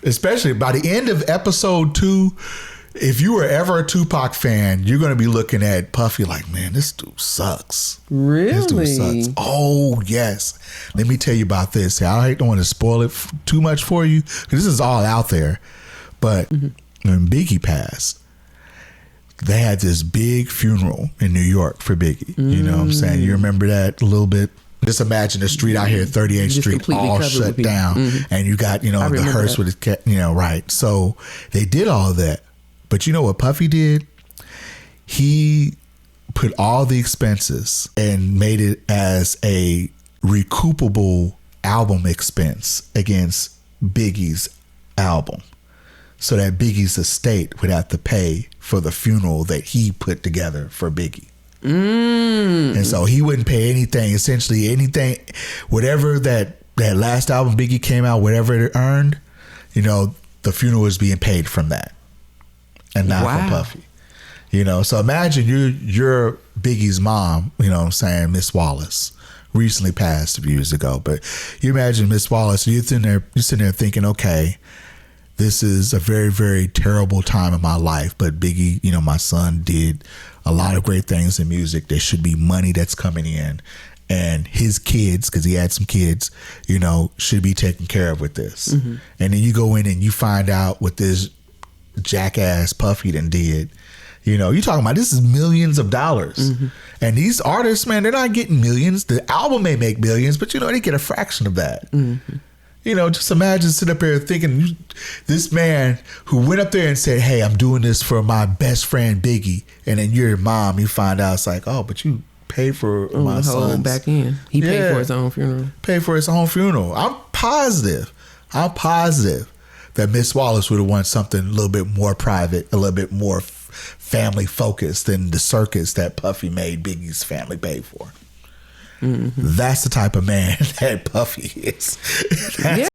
Especially by the end of episode 2, if you were ever a Tupac fan, you're going to be looking at Puffy like, man, this dude sucks. Really? This dude sucks. Oh, yes. Let me tell you about this. I don't want to spoil it too much for you because this is all out there. But when Biggie passed, they had this big funeral in New York for Biggie. You know what I'm saying? You remember that a little bit? Just imagine the street out here, 38th Street, all shut down. And you got, the hearse with his, right. So they did all of that. But you know what Puffy did? He put all the expenses and made it as a recoupable album expense against Biggie's album, so that Biggie's estate would have to pay for the funeral that he put together for Biggie. And so he wouldn't pay anything, essentially anything, whatever that last album Biggie came out, whatever it earned, the funeral was being paid from that and not from Puffy. So imagine you're Biggie's mom, Miss Wallace, recently passed a few years ago, but you imagine Miss Wallace, you're sitting there thinking, okay, this is a very, very terrible time in my life, but Biggie, my son did a lot of great things in music. There should be money that's coming in, and his kids, because he had some kids, should be taken care of with this. And then you go in and you find out what this jackass Puffy done did. You're talking about, this is millions of dollars. And these artists, man, they're not getting millions. The album may make millions, but they get a fraction of that. Just imagine sitting up here thinking this man who went up there and said, hey, I'm doing this for my best friend Biggie. And then your mom, you find out, it's like, oh, but you paid for my son's. Back in. He paid for his own funeral. Paid for his own funeral. I'm positive that Miss Wallace would have wanted something a little bit more private, a little bit more family focused than the circus that Puffy made Biggie's family pay for. That's the type of man that Puffy is.